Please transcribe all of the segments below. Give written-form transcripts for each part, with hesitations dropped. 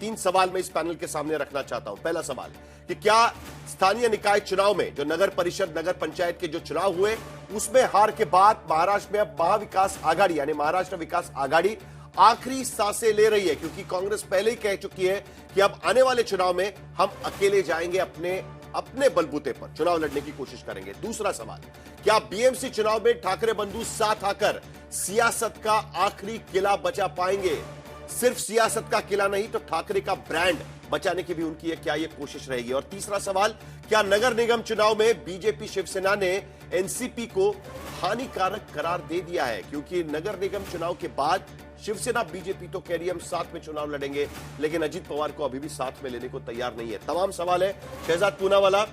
तीन सवाल मैं इस पैनल के सामने रखना चाहता हूं। पहला सवाल कि क्या स्थानीय निकाय चुनाव में जो नगर परिषद नगर पंचायत के जो चुनाव हुए उसमें हार के बाद महाराष्ट्र में अब महाविकास आघाड़ी यानी महाराष्ट्र विकास आघाड़ी आखिरी सांसें ले रही है, क्योंकि कांग्रेस पहले ही कह चुकी है कि अब आने वाले चुनाव में हम अकेले जाएंगे, अपने बलबूते पर चुनाव लड़ने की कोशिश करेंगे। दूसरा सवाल, क्या बीएमसी चुनाव में ठाकरे बंधु साथ आकर सियासत का आखिरी किला बचा पाएंगे? सिर्फ सियासत का किला नहीं तो ठाकरे का ब्रांड बचाने की भी उनकी क्या ये कोशिश रहेगी? और तीसरा सवाल, क्या नगर निगम चुनाव में बीजेपी शिवसेना ने एनसीपी को हानिकारक करार दे दिया है? क्योंकि नगर निगम चुनाव के बाद शिवसेना बीजेपी तो कह रही है हम साथ में चुनाव लड़ेंगे, लेकिन अजीत पवार को अभी भी साथ में लेने को तैयार नहीं है। तमाम सवाल है। शहजाद पूनावाला,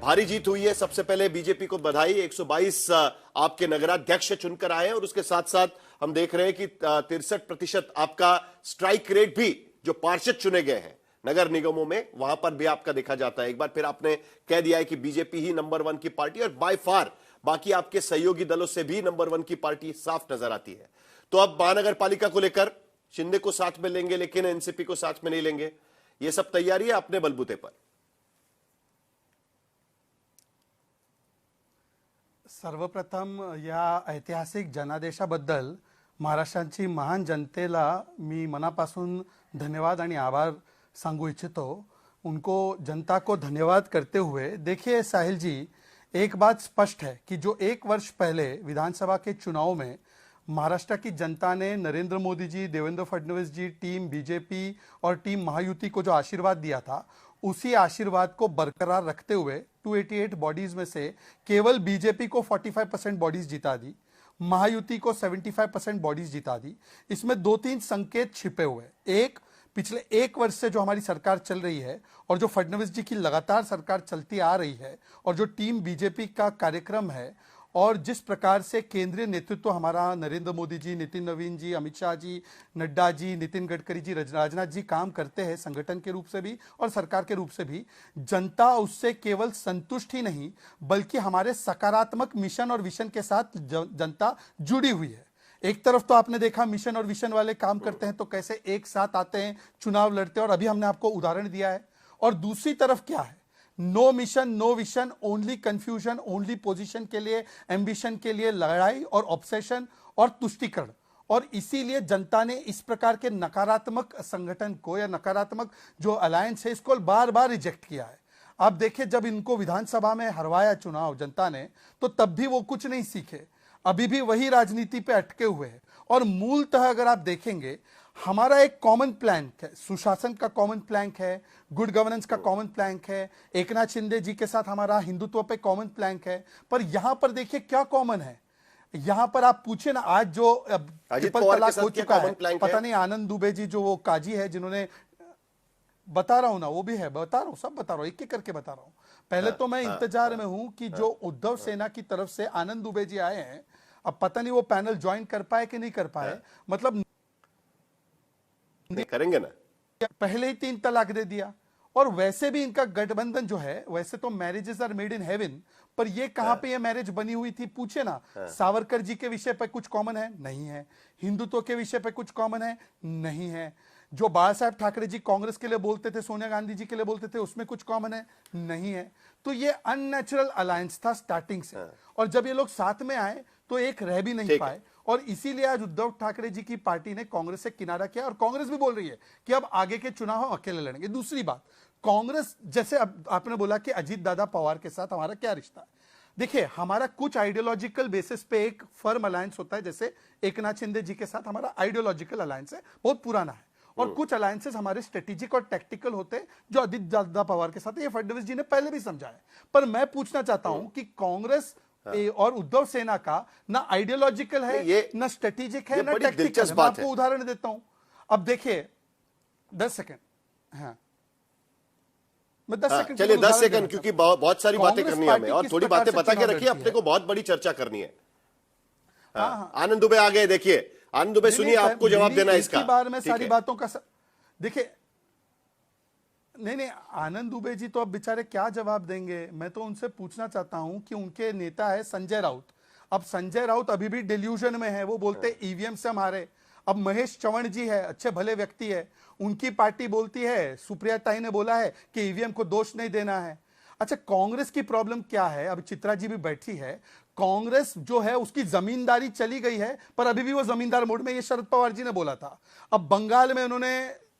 भारी जीत हुई है। सबसे पहले बीजेपी को बधाई, 122 आपके नगराध्यक्ष चुनकर आए हैं और उसके साथ साथ हम देख रहे हैं कि 63% आपका स्ट्राइक रेट भी जो पार्षद चुने गए हैं नगर निगमों में वहां पर भी आपका देखा जाता है। एक बार फिर आपने कह दिया है कि बीजेपी ही नंबर 1 की पार्टी और बाय फार बाकी आपके सहयोगी दलों से भी नंबर 1 की पार्टी साफ नजर आती है। तो अब महानगर पालिका को लेकर शिंदे को साथ में लेंगे लेकिन एनसीपी को साथ में नहीं लेंगे, यह सब तैयारी है अपने बलबूते पर? सर्वप्रथम या ऐतिहासिक जनादेशाबद्दल महाराष्ट्राची महान जनतेला मी मनापासून धन्यवाद आणि आभार सांगू इच्छितो। उनको जनता को धन्यवाद करते हुए देखिए साहिल जी, एक बात स्पष्ट है कि जो एक वर्ष पहले विधानसभा के चुनाव में महाराष्ट्र की जनता ने नरेंद्र मोदी जी, देवेंद्र फडणवीस जी, टीम बीजेपी और टीम महायुति को जो आशीर्वाद दिया था, उसी आशीर्वाद को बरकरार रखते हुए 288 बॉडीज में से केवल बीजेपी को 45% बॉडीज जिता दी, महायुति को 75% बॉडीज जिता दी। इसमें 2-3 संकेत छिपे हुए। एक, पिछले एक वर्ष से जो हमारी सरकार चल रही है और जो फडणवीस जी की लगातार सरकार चलती आ रही है और जो टीम बीजेपी का कार्यक्रम है और जिस प्रकार से केंद्रीय नेतृत्व हमारा नरेंद्र मोदी जी, नितिन नवीन जी, अमित शाह जी, नड्डा जी, नितिन गडकरी जी, राजनाथ जी काम करते हैं संगठन के रूप से भी और सरकार के रूप से भी, जनता उससे केवल संतुष्ट ही नहीं बल्कि हमारे सकारात्मक मिशन और विजन के साथ जनता जुड़ी हुई है। एक तरफ तो आपने देखा मिशन और विजन वाले काम करते हैं तो कैसे एक साथ आते हैं, चुनाव लड़ते हैं और अभी हमने आपको उदाहरण दिया है। और दूसरी तरफ क्या है, no mission no vision, only confusion, only position के लिए, एम्बिशन के लिए लड़ाई और ऑब्सेशन और तुष्टीकरण। और इसीलिए जनता ने इस प्रकार के नकारात्मक संगठन को या नकारात्मक जो अलायंस है इसको बार बार रिजेक्ट किया है। आप देखिए, जब इनको विधानसभा में हरवाया चुनाव जनता ने तो तब भी वो कुछ नहीं सीखे, अभी भी वही राजनीति पे अटके हुए हैं। और मूलतः अगर आप देखेंगे, हमारा एक कॉमन प्लैंक है, सुशासन का कॉमन प्लैंक है, गुड गवर्नेंस का कॉमन प्लैंक है, एकनाथ शिंदे जी के साथ हमारा हिंदुत्व पे कॉमन प्लैंक है। पर यहां पर देखिए क्या कॉमन है, यहां पर आप पूछे ना, आज जो ट्रिपल तलाक हो चुका है, पता नहीं आनंद दुबे जी जो वो काजी है जिन्होंने, बता रहा हूं ना, वो भी है, बता रहा हूं, सब बता रहा हूं, एक एक करके बता रहा हूं। पहले तो मैं इंतजार में हूं कि जो उद्धव सेना की तरफ से आनंद दुबे जी आए हैं, अब पता नहीं वो पैनल ज्वाइन कर पाए कि नहीं कर पाए, मतलब करेंगे ना, पहले ही 3 तलाक दे दिया। और वैसे भी इनका गठबंधन जो है, वैसे तो marriages are made in heaven, पर ये कहां पे ये मैरिज बनी हुई थी पूछे ना। सावरकर जी के विषय पर कुछ कॉमन है? नहीं है। हिंदुत्व के विषय पर कुछ कॉमन है? नहीं है। जो बाला साहब ठाकरे जी कांग्रेस के लिए बोलते थे, सोनिया गांधी जी के लिए बोलते थे, उसमें कुछ कॉमन है? नहीं है। तो ये अननेचुरल अलायंस था स्टार्टिंग से, और जब ये लोग साथ में आए तो एक रह भी नहीं पाए। और इसीलिए आज उद्धव ठाकरे जी की पार्टी ने कांग्रेस से किनारा किया और कांग्रेस भी बोल रही है कि अब आगे के चुनाव हम अकेले लड़ेंगे। दूसरी बात, कांग्रेस, जैसे अब आपने बोला कि अजीत दादा पवार के साथ हमारा क्या रिश्ता है, देखिए हमारा कुछ आइडियोलॉजिकल बेसिस पे एक फर्म अलायंस होता है, जैसे एकनाथ शिंदे जी के साथ हमारा आइडियोलॉजिकल अलायंस है, बहुत पुराना है। और कुछ अलायंसेस हमारे स्ट्रेटेजिक और टैक्टिकल होते हैं जो अजीत दादा पवार के साथ, ये फडणवीस जी ने पहले भी समझाया। पर मैं पूछना चाहता हूं कि कांग्रेस और उद्धव सेना का ना आइडियोलॉजिकल है, ना स्ट्रेटेजिक है, ना टैक्टिकल है। मैं आपको उदाहरण देता हूं। अब देखिए 10 सेकंड, हाँ मैं 10 सेकंड, चलिए 10 सेकंड, क्योंकि बहुत सारी बातें करनी है हमें और थोड़ी बातें बता के रखिए, अपने को बहुत बड़ी चर्चा करनी है। आनंद दुबे आ गए, देखिए आनंद दुबे सुनिए, आपको जवाब देना है इसका। बार में सारी बातों का देखिए, नहीं, आनंद दुबे जी तो अब बेचारे क्या जवाब देंगे। मैं तो उनसे पूछना चाहता हूं कि उनके नेता है संजय राउत। अब संजय राउत अभी भी डिल्यूजन में है, वो बोलते ईवीएम से हम हारे। अब महेश चौहान जी है, अच्छे भले व्यक्ति है, उनकी पार्टी बोलती है, सुप्रिया ताई ने बोला है कि ईवीएम को दोष नहीं देना है। अच्छा, कांग्रेस की प्रॉब्लम क्या है? अब चित्रा जी भी बैठी है, कांग्रेस जो है उसकी जमींदारी चली गई है, पर अभी भी वो जमींदार मोड में, ये शरद पवार जी ने बोला था। अब बंगाल में उन्होंने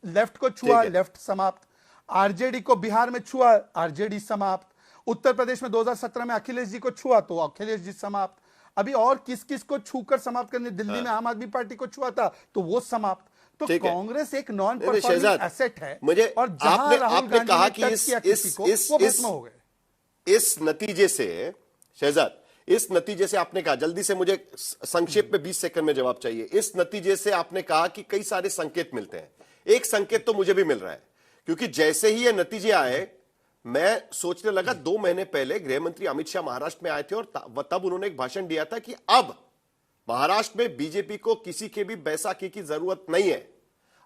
लेफ्ट को छुआ, लेफ्ट समाप्त। आरजेडी को बिहार में छुआ, आरजेडी समाप्त। उत्तर प्रदेश में 2017 में अखिलेश जी को छुआ तो अखिलेश जी समाप्त। अभी और किस किस को छूकर समाप्त करने, दिल्ली में आम आदमी पार्टी को छुआ था तो वो समाप्त। तो कांग्रेस एक नॉन परफॉर्मिंग एसेट है। मुझे और जहां राहुल गांधी कहा ने कि टच किया किसी को, वो भस्म हो गए। इस नतीजे से शहजाद, इस नतीजे से आपने कहा, जल्दी से मुझे संक्षेप में 20 सेकंड में जवाब चाहिए। इस नतीजे से आपने कहा कि कई सारे संकेत मिलते हैं। एक संकेत तो मुझे भी मिल रहा है, क्योंकि जैसे ही ये नतीजे आए मैं सोचने लगा, 2 महीने पहले गृह मंत्री अमित शाह महाराष्ट्र में आए थे और तब उन्होंने एक भाषण दिया था कि अब महाराष्ट्र में बीजेपी को किसी के भी बैसाखी की जरूरत नहीं है।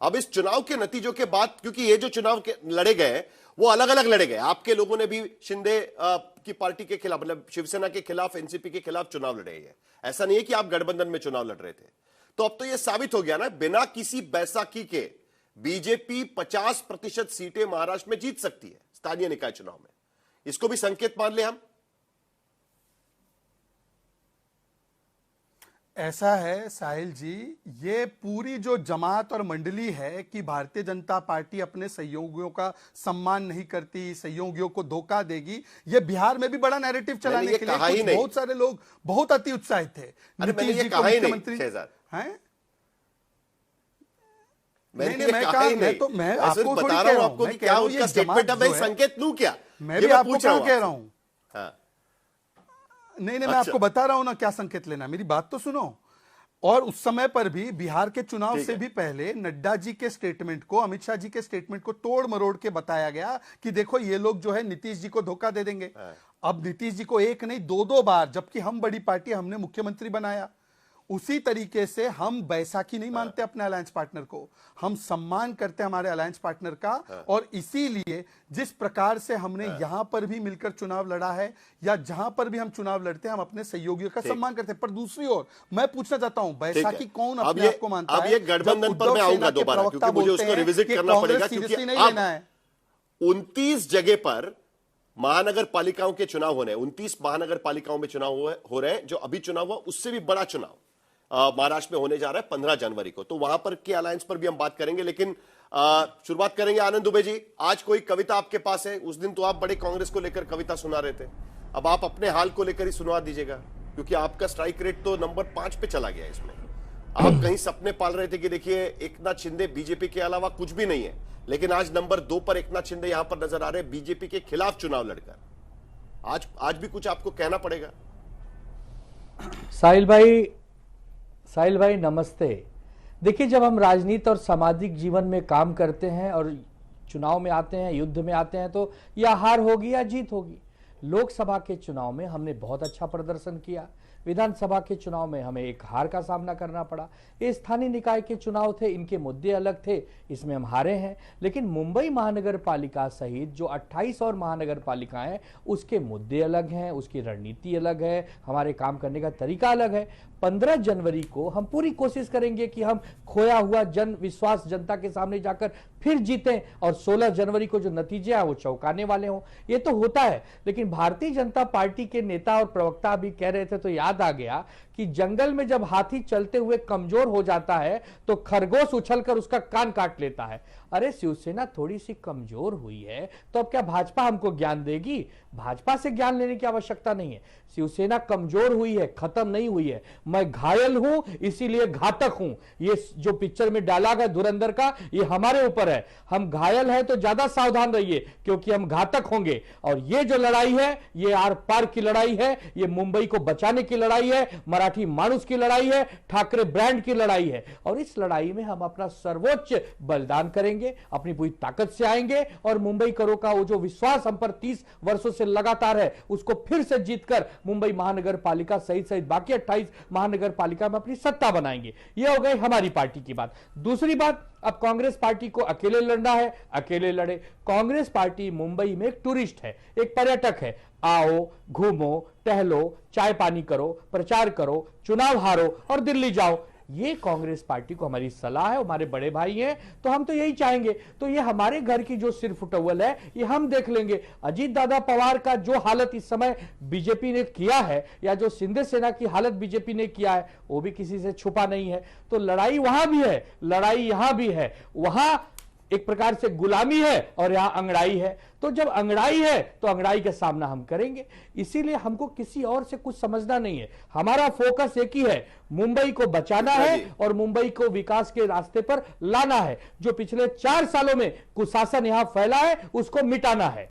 अब इस चुनाव के नतीजों के बाद, क्योंकि ये जो चुनाव लड़े गए वो अलग अलग लड़े गए, आपके लोगों ने भी शिंदे की पार्टी के खिलाफ, मतलब शिवसेना के खिलाफ, एनसीपी के खिलाफ चुनाव लड़े हैं। ऐसा नहीं है कि आप गठबंधन में चुनाव लड़ रहे थे। तो अब तो यह साबित हो गया ना, बिना किसी बैसाखी के बीजेपी 50% सीटें महाराष्ट्र में जीत सकती है स्थानीय निकाय चुनाव में। इसको भी संकेत मान ले हम। ऐसा है साहिल जी, ये पूरी जो जमात और मंडली है कि भारतीय जनता पार्टी अपने सहयोगियों का सम्मान नहीं करती, सहयोगियों को धोखा देगी, ये बिहार में भी बड़ा नैरेटिव चलाने के लिए बहुत सारे लोग बहुत अति उत्साहित थे। नीतीश जी को मुख्यमंत्री हैं। मैं आपको बता रहा हूं आपको कि क्या उसका स्टेटमेंट है, मैं संकेत लूं क्या? मैं भी आपको क्या कह रहा हूं। नहीं, मैं आपको बता रहा हूं ना क्या संकेत लेना, मेरी बात तो सुनो। और उस समय पर भी बिहार के चुनाव से भी पहले नड्डा जी के स्टेटमेंट को, अमित शाह जी के स्टेटमेंट को तोड़ मरोड़ के बताया गया कि देखो ये लोग जो है नीतीश जी को धोखा दे देंगे। अब नीतीश जी को एक नहीं 2-2 बार, जबकि हम बड़ी पार्टी, हमने मुख्यमंत्री बनाया। उसी तरीके से हम बैसाखी नहीं मानते अपने अलायंस पार्टनर को, हम सम्मान करते हैं हमारे अलायंस पार्टनर का। और इसीलिए जिस प्रकार से हमने यहां पर भी मिलकर चुनाव लड़ा है, या जहां पर भी हम चुनाव लड़ते हैं, हम अपने सहयोगियों का सम्मान करते हैं। पर दूसरी ओर मैं पूछना चाहता हूं, बैसाखी कौन अपने आप को मानता है? अब ये गठबंधन पर मैं आऊंगा दोबारा, क्योंकि मुझे उसको रिविजिट करना पड़ेगा, क्योंकि अब 29 जगह पर महानगर पालिकाओं के चुनाव होने, 29 महानगर पालिकाओं में चुनाव हो रहे हैं। जो अभी चुनाव हुआ उससे भी बड़ा चुनाव महाराष्ट्र में होने जा रहा है 15 जनवरी को। तो वहां पर के अलायंस पर भी हम बात करेंगे, लेकिन शुरुआत करेंगे आनंद दुबे जी। आज कोई कविता आपके पास है? उस दिन तो आप बड़े कांग्रेस को लेकर कविता सुना रहे थे, अब आप अपने हाल को लेकर ही सुनवा दीजिएगा, क्योंकि आपका स्ट्राइक रेट तो नंबर 5 पे चला गया। इसमें आप कहीं सपने पाल रहे थे कि देखिए एकनाथ शिंदे बीजेपी के अलावा कुछ भी नहीं है, लेकिन आज नंबर 2 पर एकनाथ शिंदे यहां पर नजर आ रहे हैं बीजेपी के खिलाफ चुनाव लड़कर। आज भी कुछ आपको कहना पड़ेगा। साहिल भाई नमस्ते। देखिए, जब हम राजनीति और सामाजिक जीवन में काम करते हैं और चुनाव में आते हैं, युद्ध में आते हैं, तो या हार होगी या जीत होगी। लोकसभा के चुनाव में हमने बहुत अच्छा प्रदर्शन किया, विधानसभा के चुनाव में हमें एक हार का सामना करना पड़ा। ये स्थानीय निकाय के चुनाव थे, इनके मुद्दे अलग थे, इसमें हम हारे हैं। लेकिन मुंबई महानगर पालिका सहित जो 28 और महानगर पालिकाएं हैं, उसके मुद्दे अलग हैं, उसकी रणनीति अलग है, हमारे काम करने का तरीका अलग है। 15 जनवरी को हम पूरी कोशिश करेंगे कि हम खोया हुआ जन विश्वास जनता के सामने जाकर फिर जीतें, और 16 जनवरी को जो नतीजे हैं वो चौंकाने वाले हों। ये तो होता है, लेकिन भारतीय जनता पार्टी के नेता और प्रवक्ता भी कह रहे थे तो याद आ गया कि जंगल में जब हाथी चलते हुए कमजोर हो जाता है तो खरगोश उछलकर उसका कान काट लेता है। अरे शिवसेना थोड़ी सी कमजोर हुई है तो अब क्या भाजपा हमको ज्ञान देगी? भाजपा से ज्ञान लेने की आवश्यकता नहीं है। शिवसेना कमजोर हुई है, खत्म नहीं हुई है। मैं घायल हूं इसीलिए घातक हूं, ये जो पिक्चर में डायलॉग है धुरंधर का, ये हमारे ऊपर है। हम घायल है तो ज्यादा सावधान रहिए, क्योंकि हम घातक होंगे। और ये जो लड़ाई है ये आर पार की लड़ाई है, ये मुंबई को बचाने की लड़ाई है, मराठी मानुस की लड़ाई है, ठाकरे ब्रांड की लड़ाई है। और इस लड़ाई में हम अपना सर्वोच्च बलिदान करेंगे, अपनी पूरी ताकत से आएंगे और मुंबई करो का वो जो विश्वास हम पर 30 वर्षों से लगातार है, उसको फिर से जीतकर मुंबई महानगर पालिका सहित बाकी 28 महानगर पालिका में अपनी सत्ता बनाएंगे। ये हो गई हमारी पार्टी की बात। दूसरी बात, अब कांग्रेस पार्टी को अकेले लड़ना है, अकेले लड़े। कांग्रेस पार्टी मुंबई में एक टूरिस्ट है, एक पर्यटक है। आओ, घूमो, टहलो, चाय पानी करो, प्रचार करो, चुनाव हारो और दिल्ली जाओ। ये कांग्रेस पार्टी को हमारी सलाह है, हमारे बड़े भाई हैं तो हम तो यही चाहेंगे। तो ये हमारे घर की जो सिर्फ टॉवल है ये हम देख लेंगे। अजीत दादा पवार का जो हालत इस समय बीजेपी ने किया है या जो शिंदे सेना की हालत बीजेपी ने किया है वो भी किसी से छुपा नहीं है। तो लड़ाई वहां भी है, लड़ाई यहां भी है। वहां एक प्रकार से गुलामी है और यहां अंगड़ाई है। तो जब अंगड़ाई है तो अंगड़ाई का सामना हम करेंगे। इसीलिए हमको किसी और से कुछ समझना नहीं है। हमारा फोकस एक ही है, मुंबई को बचाना है और मुंबई को विकास के रास्ते पर लाना है। जो पिछले 4 सालों में कुशासन यहां फैला है उसको मिटाना है।